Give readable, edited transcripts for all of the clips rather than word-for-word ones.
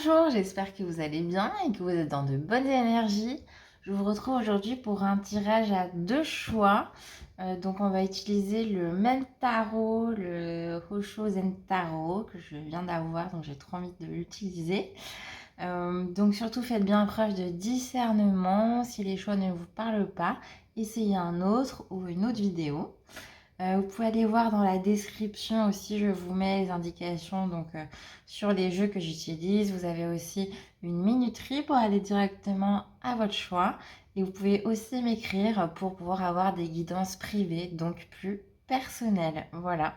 Bonjour, j'espère que vous allez bien et que vous êtes dans de bonnes énergies. Je vous retrouve aujourd'hui pour un tirage à deux choix. Donc on va utiliser le même tarot, le Osho Zen Tarot que je viens d'avoir, donc j'ai trop envie de l'utiliser. Donc surtout faites bien preuve de discernement. Si les choix ne vous parlent pas, essayez un autre ou une autre vidéo. Vous pouvez aller voir dans la description aussi, je vous mets les indications sur les jeux que j'utilise. Vous avez aussi une minuterie pour aller directement à votre choix. Et vous pouvez aussi m'écrire pour pouvoir avoir des guidances privées, donc plus personnelles. Voilà.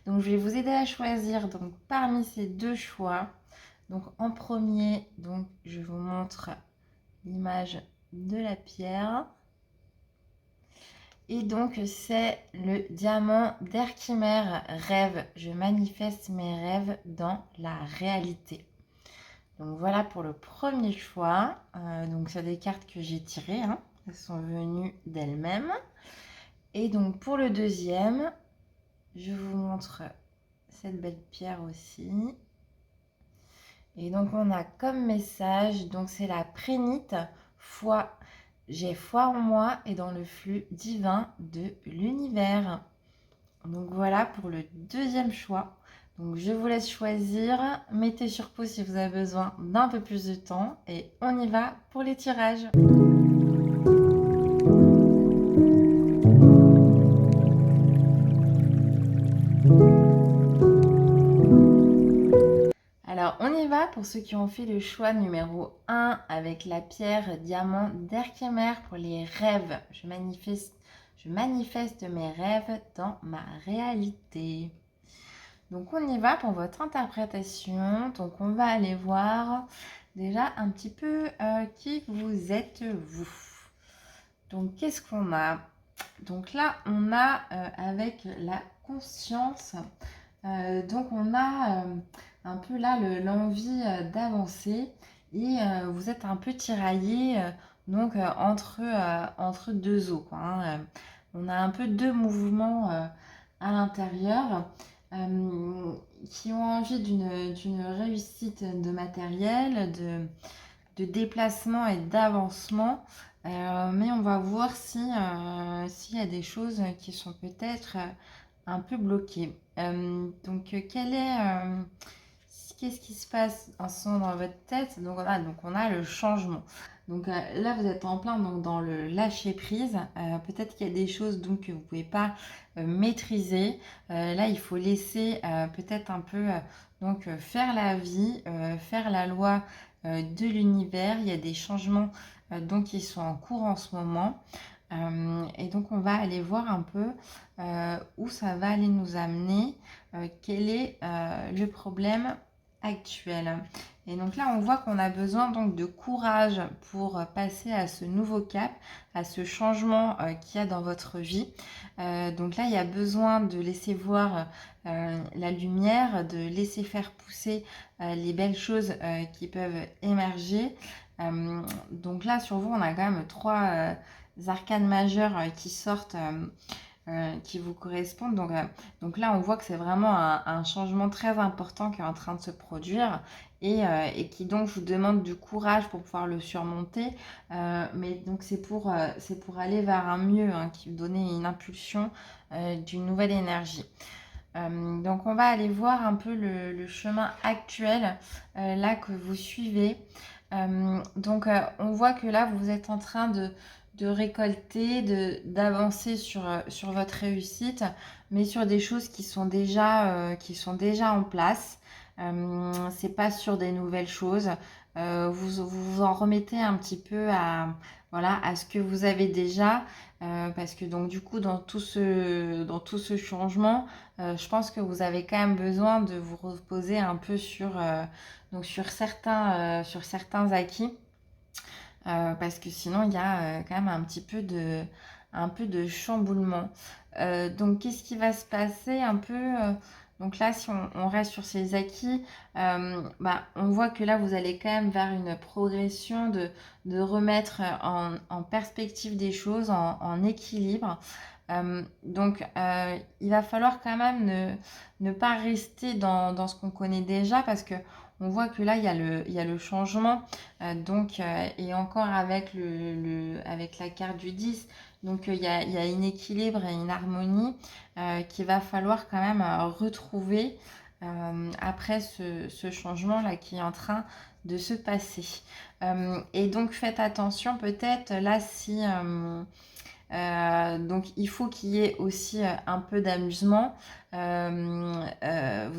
Donc je vais vous aider à choisir donc, parmi ces deux choix. Donc en premier, donc, je vous montre l'image de la pierre. Et donc, c'est le diamant d'Herkimer, rêve. Je manifeste mes rêves dans la réalité. Donc, voilà pour le premier choix. Donc, c'est des cartes que j'ai tirées. Hein. Elles sont venues d'elles-mêmes. Et donc, pour le deuxième, je vous montre cette belle pierre aussi. Et donc, on a comme message, donc c'est la prénite, foi. J'ai foi en moi et dans le flux divin de l'univers. Donc voilà pour le deuxième choix. Donc je vous laisse choisir. Mettez sur pause si vous avez besoin d'un peu plus de temps. Et on y va pour les tirages. Alors on y va pour ceux qui ont fait le choix numéro 1 avec la pierre diamant d'Herkimer pour les rêves. Je manifeste mes rêves dans ma réalité. Donc on y va pour votre interprétation. Donc on va aller voir déjà un petit peu qui vous êtes vous. Donc qu'est-ce qu'on a? Donc là on a avec la conscience, donc on a un peu là l'envie d'avancer et vous êtes un peu tiraillé entre deux eaux, quoi, hein. On a un peu deux mouvements à l'intérieur qui ont envie d'une réussite de matériel, de déplacement et d'avancement. Mais on va voir s'il y a des choses qui sont peut-être un peu bloquées. Qu'est-ce qui se passe en ce moment dans votre tête? Donc on a le changement. Donc là, vous êtes en plein dans le lâcher prise. Peut-être qu'il y a des choses donc, que vous ne pouvez pas maîtriser. Là, il faut laisser peut-être un peu faire la vie, faire la loi de l'univers. Il y a des changements donc, qui sont en cours en ce moment. Et donc, on va aller voir un peu où ça va aller nous amener, quel est le problème actuel. Et donc là, on voit qu'on a besoin donc de courage pour passer à ce nouveau cap, à ce changement qu'il y a dans votre vie. Donc là, il y a besoin de laisser voir la lumière, de laisser faire pousser les belles choses qui peuvent émerger. Donc là, sur vous, on a quand même trois arcanes majeures qui sortent. Qui vous correspondent. Donc là, on voit que c'est vraiment un changement très important qui est en train de se produire et qui donc vous demande du courage pour pouvoir le surmonter. Mais donc c'est pour aller vers un mieux, hein, qui vous donner une impulsion d'une nouvelle énergie. Donc on va aller voir un peu le chemin actuel là que vous suivez. On voit que là, vous êtes en train de récolter, d'avancer sur votre réussite, mais sur des choses qui sont déjà en place. C'est pas sur des nouvelles choses. Vous en remettez un petit peu à ce que vous avez déjà, parce que donc du coup dans tout ce changement, je pense que vous avez quand même besoin de vous reposer un peu sur certains acquis. Parce que sinon il y a quand même un peu de chamboulement. Donc qu'est-ce qui va se passer un peu donc là, si on reste sur ces acquis, on voit que là, vous allez quand même vers une progression de remettre en perspective des choses, en équilibre. Donc, il va falloir quand même ne pas rester dans ce qu'on connaît déjà, parce que on voit que là, il y a le changement, et encore avec, avec la carte du 10, donc il y a un équilibre et une harmonie qu'il va falloir quand même retrouver après ce changement-là qui est en train de se passer. Et donc faites attention peut-être là si... donc il faut qu'il y ait aussi un peu d'amusement. Vous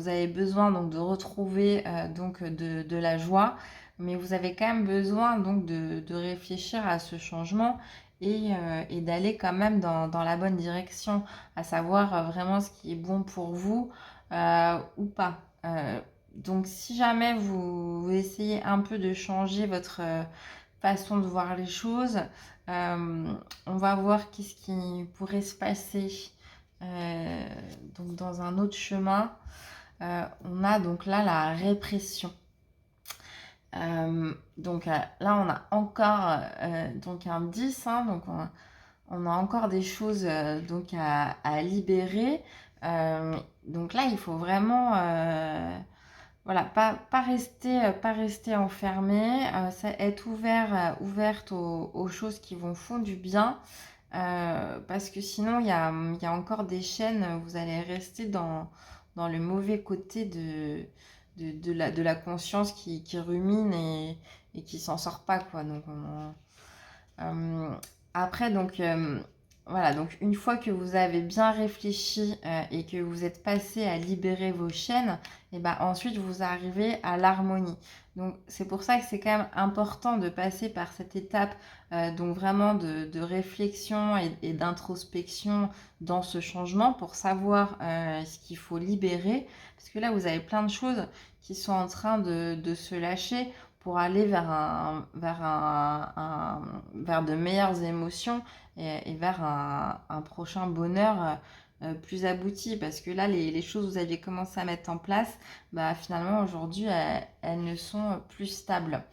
avez besoin donc de retrouver donc de la joie, mais vous avez quand même besoin donc de réfléchir à ce changement et d'aller quand même dans la bonne direction, à savoir vraiment ce qui est bon pour vous ou pas. Donc si jamais vous essayez un peu de changer votre façon de voir les choses, on va voir qu'est-ce qui pourrait se passer euh, donc dans un autre chemin. On a donc là la répression. Là, on a encore donc un 10, hein, donc on a encore des choses donc à libérer. Donc là, il faut vraiment voilà, pas rester enfermé, être ouverte aux choses qui vont font du bien, parce que sinon il y a encore des chaînes, vous allez rester dans le mauvais côté de la conscience qui rumine et qui s'en sort pas, quoi. Euh, Après, voilà, donc une fois que vous avez bien réfléchi et que vous êtes passé à libérer vos chaînes, et ben ensuite vous arrivez à l'harmonie. Donc c'est pour ça que c'est quand même important de passer par cette étape, donc vraiment de réflexion et d'introspection dans ce changement pour savoir ce qu'il faut libérer. Parce que là, vous avez plein de choses qui sont en train de se lâcher pour aller vers de meilleures émotions et vers un prochain bonheur plus abouti. Parce que là, les choses que vous aviez commencé à mettre en place, bah, finalement, aujourd'hui, elles ne sont plus stables.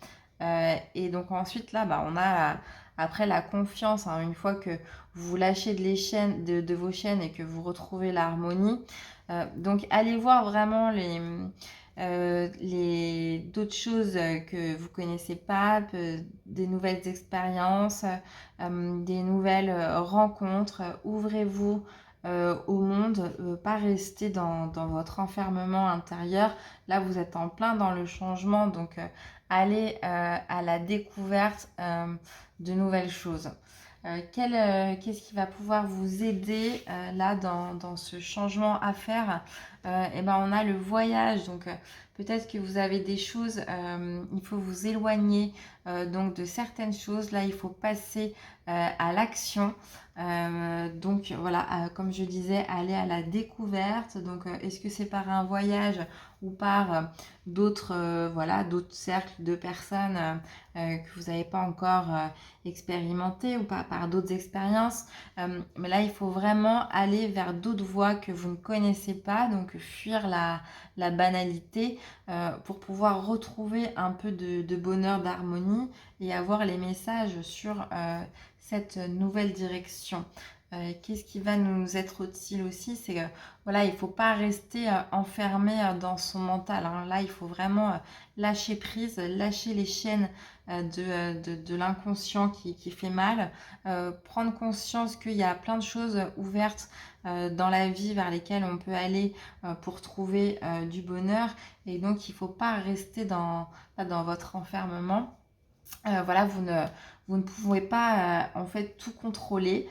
Et donc ensuite, là, bah, on a après la confiance, hein, une fois que vous lâchez de vos chaînes et que vous retrouvez l'harmonie. Donc allez voir vraiment d'autres choses que vous connaissez pas, des nouvelles expériences, des nouvelles rencontres. Ouvrez-vous au monde, pas rester dans votre enfermement intérieur. Là, vous êtes en plein dans le changement, donc allez à la découverte de nouvelles choses. Qu'est-ce qui va pouvoir vous aider là dans ce changement à faire? Et ben on a le voyage, donc peut-être que vous avez des choses, il faut vous éloigner donc de certaines choses. Là, il faut passer à l'action. Donc voilà, comme je disais, aller à la découverte. Donc est-ce que c'est par un voyage ou par d'autres cercles de personnes que vous n'avez pas encore expérimenté ou par d'autres expériences. Mais là, il faut vraiment aller vers d'autres voies que vous ne connaissez pas, donc fuir la banalité pour pouvoir retrouver un peu de bonheur, d'harmonie et avoir les messages sur cette nouvelle direction. Qu'est-ce qui va nous être utile aussi, c'est que voilà, il ne faut pas rester enfermé dans son mental, hein. Là, il faut vraiment lâcher prise, lâcher les chaînes de l'inconscient qui fait mal, prendre conscience qu'il y a plein de choses ouvertes dans la vie vers lesquelles on peut aller pour trouver du bonheur. Et donc, il ne faut pas rester dans votre enfermement. Voilà, vous ne pouvez pas en fait tout contrôler.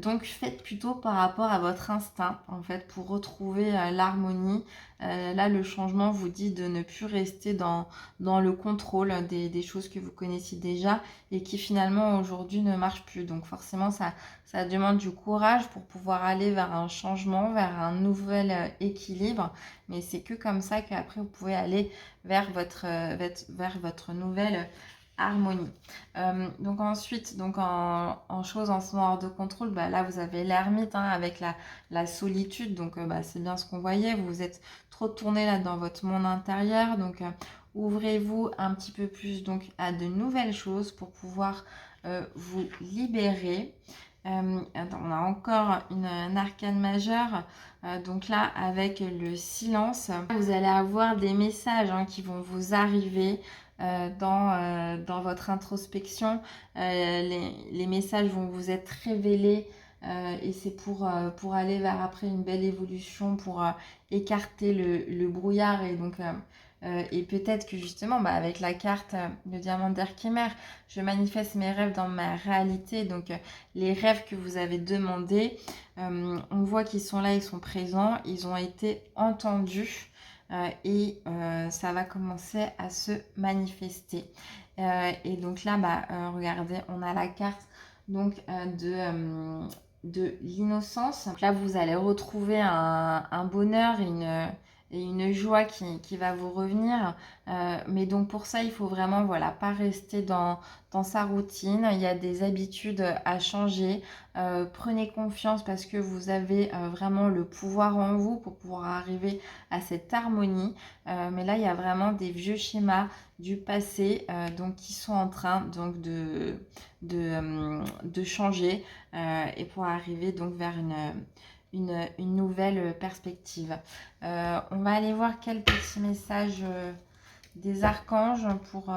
Donc faites plutôt par rapport à votre instinct en fait pour retrouver l'harmonie. Là, le changement vous dit de ne plus rester dans le contrôle des choses que vous connaissiez déjà et qui finalement aujourd'hui ne marchent plus. Donc forcément, ça demande du courage pour pouvoir aller vers un changement, vers un nouvel équilibre. Mais c'est que comme ça qu'après vous pouvez aller vers votre nouvelle harmonie. Donc ensuite, en choses en ce moment hors de contrôle, bah, là vous avez l'ermite, hein, avec la solitude, donc bah, c'est bien ce qu'on voyait, vous vous êtes trop tourné là dans votre monde intérieur, donc ouvrez-vous un petit peu plus donc à de nouvelles choses pour pouvoir vous libérer. Attends, on a encore un arcane majeur. Donc là, avec le silence, vous allez avoir des messages qui vont vous arriver dans votre introspection. Les messages vont vous être révélés et c'est pour aller vers après une belle évolution, pour écarter le brouillard. Et peut-être que justement, avec la carte de diamant d'Archimère, je manifeste mes rêves dans ma réalité. Donc les rêves que vous avez demandés, on voit qu'ils sont là, ils sont présents, ils ont été entendus et ça va commencer à se manifester. Et donc là, regardez, on a la carte donc de l'innocence. Donc là, vous allez retrouver un bonheur et une joie qui va vous revenir. Mais donc pour ça, il faut vraiment pas rester dans sa routine. Il y a des habitudes à changer. Prenez confiance parce que vous avez vraiment le pouvoir en vous pour pouvoir arriver à cette harmonie. Mais là, il y a vraiment des vieux schémas du passé donc qui sont en train donc de changer et pour arriver donc vers une nouvelle perspective. On va aller voir quelques petits messages des archanges pour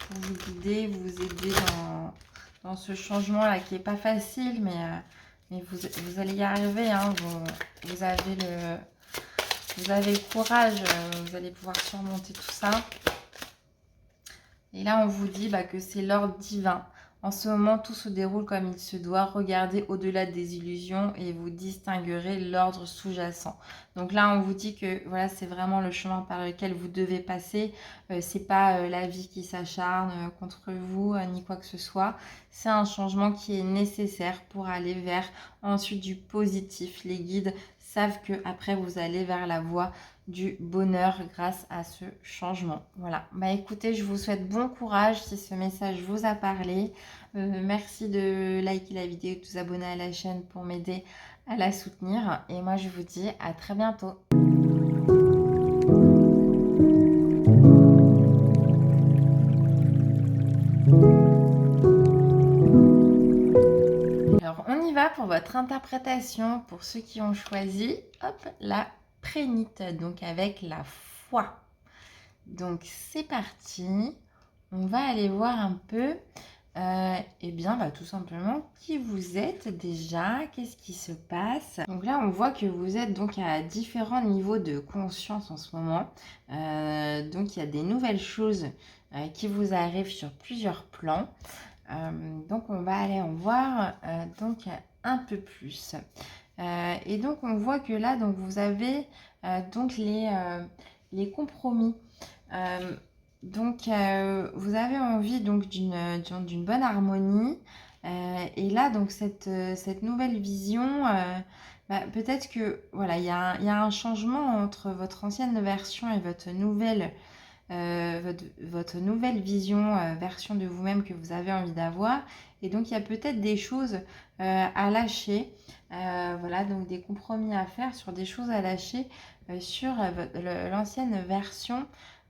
vous guider, vous aider dans ce changement là qui n'est pas facile, mais vous allez y arriver. Vous avez le courage, vous allez pouvoir surmonter tout ça. Et là, on vous dit que c'est l'ordre divin. En ce moment, tout se déroule comme il se doit. Regardez au-delà des illusions et vous distinguerez l'ordre sous-jacent. Donc là, on vous dit que voilà, c'est vraiment le chemin par lequel vous devez passer. C'est pas la vie qui s'acharne contre vous ni quoi que ce soit. C'est un changement qui est nécessaire pour aller vers ensuite du positif. Les guides savent que après vous allez vers la voie du bonheur grâce à ce changement. Voilà. Écoutez, je vous souhaite bon courage si ce message vous a parlé. Merci de liker la vidéo et de vous abonner à la chaîne pour m'aider à la soutenir. Et moi, je vous dis à très bientôt. Alors, on y va pour votre interprétation. Pour ceux qui ont choisi, hop, la prénite, donc avec la foi. Donc, c'est parti. On va aller voir un peu, tout simplement, qui vous êtes déjà, qu'est-ce qui se passe. Donc là, on voit que vous êtes donc à différents niveaux de conscience en ce moment. Donc, il y a des nouvelles choses qui vous arrivent sur plusieurs plans. Donc, on va aller en voir donc un peu plus. Et donc, on voit que là, donc, vous avez donc les compromis. Donc, vous avez envie donc d'une bonne harmonie. Et là, donc, cette nouvelle vision, peut-être que voilà, il y a un changement entre votre ancienne version et votre nouvelle vision, version de vous-même que vous avez envie d'avoir. Et donc, il y a peut-être des choses à lâcher. Voilà, donc des compromis à faire sur des choses à lâcher sur l'ancienne version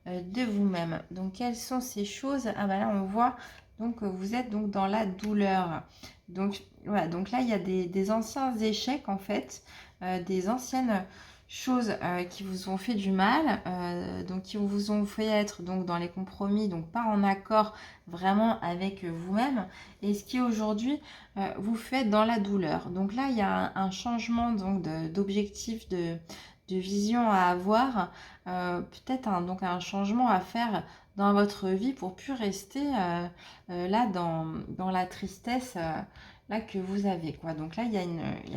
de vous-même. Donc, quelles sont ces choses? Là, on voit donc que vous êtes donc dans la douleur. Donc, voilà, donc là, il y a des anciens échecs, en fait, des anciennes choses qui vous ont fait du mal, donc qui vous ont fait être donc dans les compromis, donc pas en accord vraiment avec vous-même, et ce qui aujourd'hui vous fait dans la douleur. Donc là, il y a un changement donc d'objectif, de vision à avoir, peut-être un changement à faire dans votre vie pour plus rester là dans la tristesse là que vous avez, quoi. Donc là, il y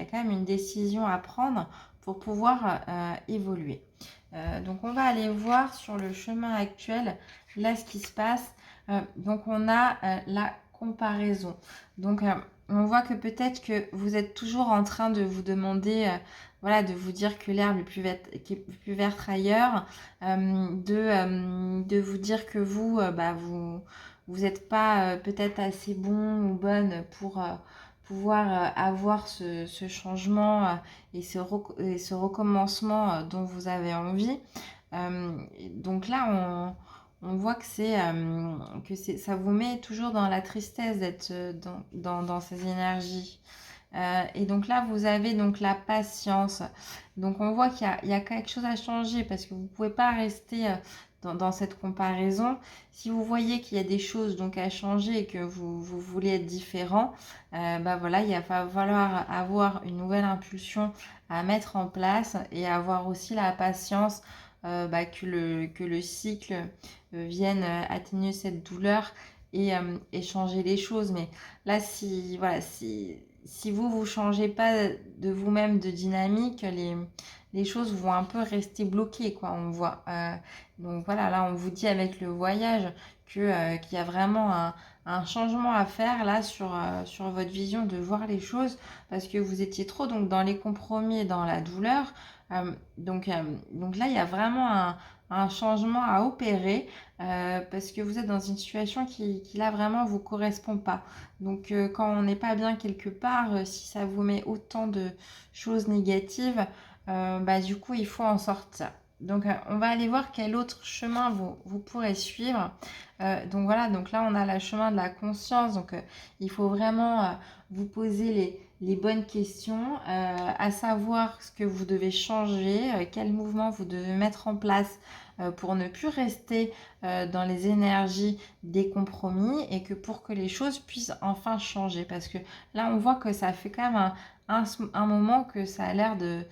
a quand même une décision à prendre pour pouvoir évoluer. Donc on va aller voir sur le chemin actuel là ce qui se passe. Donc on a la comparaison. Donc on voit que peut-être que vous êtes toujours en train de vous demander, voilà, de vous dire que l'herbe est plus verte ailleurs, de vous dire que vous n'êtes pas peut-être assez bon ou bonne pour pouvoir avoir ce changement et ce recommencement dont vous avez envie. Donc là, on voit que ça vous met toujours dans la tristesse d'être dans ces énergies. Et donc là, vous avez donc la patience. Donc on voit qu'il y a quelque chose à changer parce que vous ne pouvez pas rester dans cette comparaison. Si vous voyez qu'il y a des choses donc à changer et que vous voulez être différent, bah voilà, il va falloir avoir une nouvelle impulsion à mettre en place et avoir aussi la patience bah, que le cycle vienne atténuer cette douleur et changer les choses. Mais là, voilà, si vous changez pas de vous-même de dynamique, les choses vont un peu rester bloquées, quoi, on voit. Donc voilà, là, on vous dit avec le voyage qu'il y a vraiment un changement à faire là sur votre vision de voir les choses parce que vous étiez trop donc dans les compromis et dans la douleur. Donc là, il y a vraiment un changement à opérer parce que vous êtes dans une situation qui là vraiment vous correspond pas. Donc quand on n'est pas bien quelque part, si ça vous met autant de choses négatives, bah, du coup il faut en sortir. Donc on va aller voir quel autre chemin vous pourrez suivre. Donc voilà, donc là on a le chemin de la conscience. Donc il faut vraiment vous poser les bonnes questions, à savoir ce que vous devez changer, quel mouvement vous devez mettre en place pour ne plus rester dans les énergies des compromis et que pour que les choses puissent enfin changer. Parce que là, on voit que ça fait quand même un moment que ça a l'air de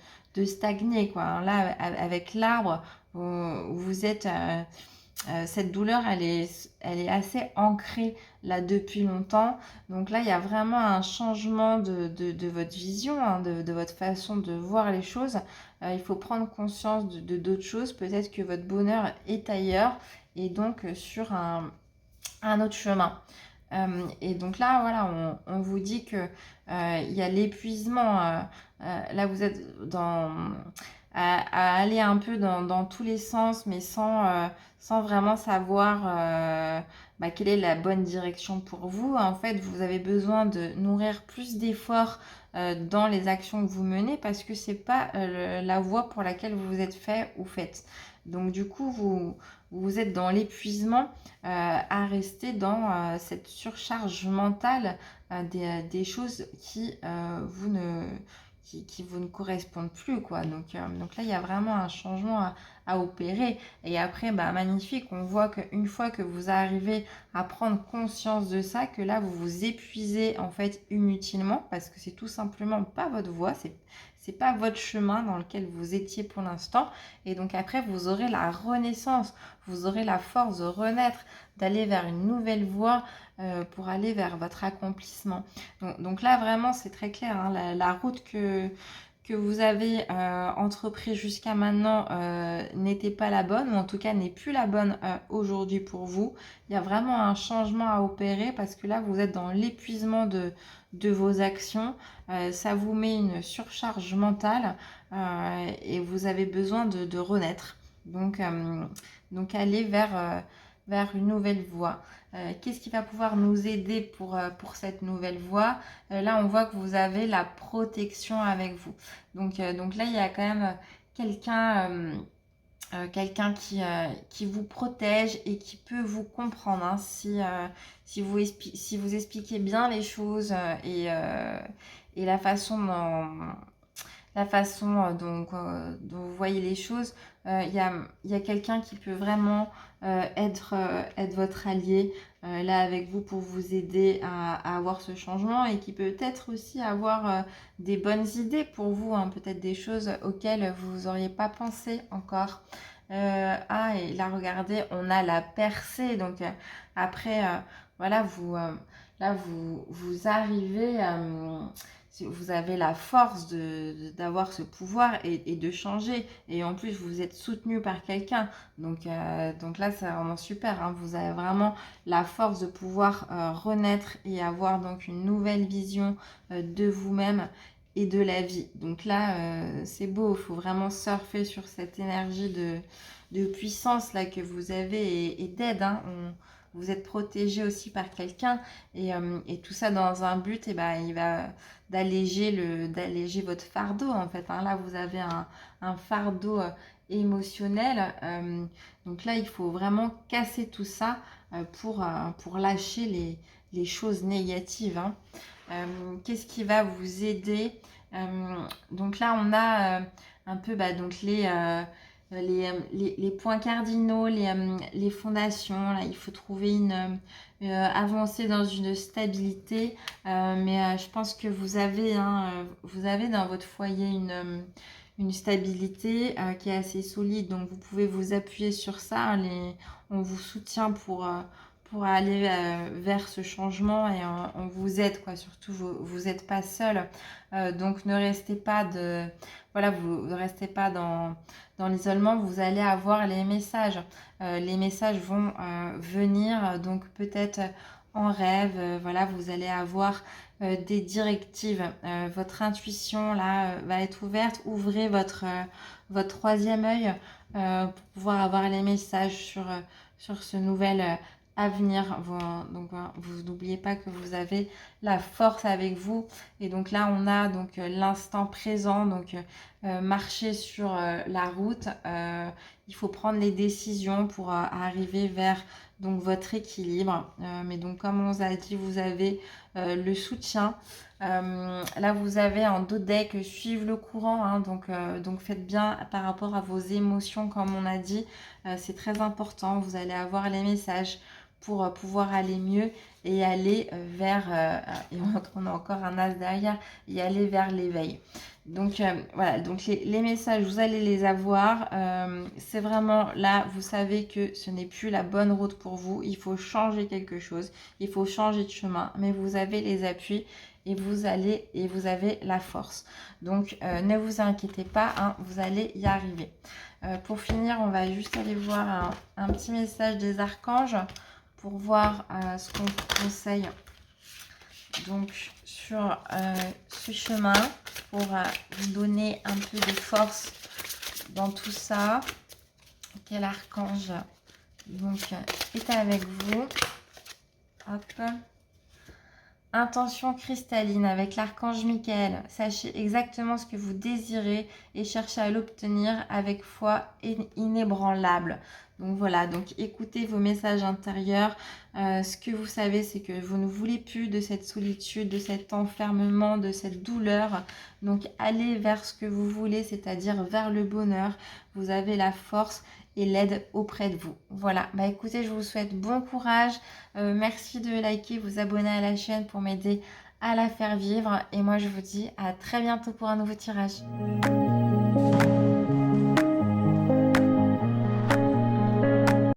stagner, quoi. Là, avec l'arbre, vous êtes... cette douleur, elle est assez ancrée là depuis longtemps. Donc là, il y a vraiment un changement de votre vision, hein, de votre façon de voir les choses. Il faut prendre conscience de d'autres choses. Peut-être que votre bonheur est ailleurs et donc sur un autre chemin. Et donc là, voilà, on vous dit que il y a l'épuisement. Là, vous êtes à aller un peu dans tous les sens, mais sans vraiment savoir bah, quelle est la bonne direction pour vous. En fait, vous avez besoin de nourrir plus d'efforts dans les actions que vous menez parce que c'est pas la voie pour laquelle vous vous êtes fait ou faites. Donc du coup, vous êtes dans l'épuisement à rester dans cette surcharge mentale des choses qui vous ne correspondent plus, quoi. Donc là, il y a vraiment un changement à opérer. Et après, bah, magnifique, on voit qu'une fois que vous arrivez à prendre conscience de ça, que là, vous vous épuisez en fait inutilement parce que c'est tout simplement pas votre voie, c'est pas votre chemin dans lequel vous étiez pour l'instant. Et donc après, vous aurez la renaissance, vous aurez la force de renaître, d'aller vers une nouvelle voie pour aller vers votre accomplissement. Donc là, vraiment, c'est très clair, hein, la route que vous avez entreprise jusqu'à maintenant n'était pas la bonne, ou en tout cas n'est plus la bonne aujourd'hui pour vous. Il y a vraiment un changement à opérer parce que là, vous êtes dans l'épuisement de vos actions. Ça vous met une surcharge mentale et vous avez besoin de renaître. Donc aller vers une nouvelle voie. Qu'est-ce qui va pouvoir nous aider pour cette nouvelle voie? Là, on voit que vous avez la protection avec vous. Donc là, il y a quand même quelqu'un qui vous protège et qui peut vous comprendre, hein, si vous expliquez bien les choses et la façon dont vous voyez les choses, il y a quelqu'un qui peut vraiment être votre allié là avec vous pour vous aider à avoir ce changement et qui peut peut-être aussi avoir des bonnes idées pour vous, hein, peut-être des choses auxquelles vous n'auriez pas pensé encore. Et là, regardez, on a la percée. Donc, après, voilà, là, vous arrivez, vous avez la force d'avoir ce pouvoir et de changer. Et en plus, vous êtes soutenu par quelqu'un. Donc là, c'est vraiment super, hein. Vous avez vraiment la force de pouvoir renaître et avoir donc une nouvelle vision de vous-même et de la vie. Donc là, c'est beau, il faut vraiment surfer sur cette énergie de puissance là que vous avez et d'aide, hein. Vous êtes protégé aussi par quelqu'un et tout ça dans un but il va d'alléger votre fardeau en fait, hein. Là, vous avez un fardeau émotionnel. Donc là, il faut vraiment casser tout ça pour lâcher les choses négatives, hein. Qu'est-ce qui va vous aider? Donc là, on a un peu donc les points cardinaux, les fondations. Là, il faut trouver avancer dans une stabilité. Mais je pense que vous avez dans votre foyer une stabilité qui est assez solide. Donc, vous pouvez vous appuyer sur ça, hein. On vous soutient pour aller vers ce changement et on vous aide, quoi. Surtout, vous n'êtes pas seul. Donc, ne restez pas voilà, vous ne restez pas dans l'isolement. Vous allez avoir les messages. Les messages vont venir, donc peut-être en rêve. Voilà, vous allez avoir des directives. Votre intuition, là, va être ouverte. Ouvrez votre troisième œil pour pouvoir avoir les messages sur ce nouvel avenir. Donc, vous n'oubliez pas que vous avez la force avec vous. Et donc là, on a donc l'instant présent. Donc, marcher sur la route. Il faut prendre les décisions pour arriver vers donc votre équilibre. Mais donc, comme on vous a dit, vous avez le soutien. Là, vous avez en dos deck suivre le courant, hein. Donc faites bien par rapport à vos émotions, comme on a dit. C'est très important. Vous allez avoir les messages pour pouvoir aller mieux et aller et on a encore un as derrière, et aller vers l'éveil. Donc voilà, donc les messages, vous allez les avoir. C'est vraiment là, vous savez que ce n'est plus la bonne route pour vous. Il faut changer quelque chose, il faut changer de chemin, mais vous avez les appuis et vous avez la force. Donc ne vous inquiétez pas, hein, vous allez y arriver. Pour finir, on va juste aller voir un petit message des archanges pour voir ce qu'on vous conseille donc sur ce chemin, pour vous donner un peu de force dans tout ça. Quel archange donc est avec vous? Hop. Intention cristalline avec l'archange Michael. Sachez exactement ce que vous désirez et cherchez à l'obtenir avec foi inébranlable. Donc voilà, donc écoutez vos messages intérieurs. Ce que vous savez, c'est que vous ne voulez plus de cette solitude, de cet enfermement, de cette douleur. Donc allez vers ce que vous voulez, c'est-à-dire vers le bonheur. Vous avez la force et l'aide auprès de vous. Voilà, bah écoutez, je vous souhaite bon courage. Merci de liker, vous abonner à la chaîne pour m'aider à la faire vivre. Et moi, je vous dis à très bientôt pour un nouveau tirage.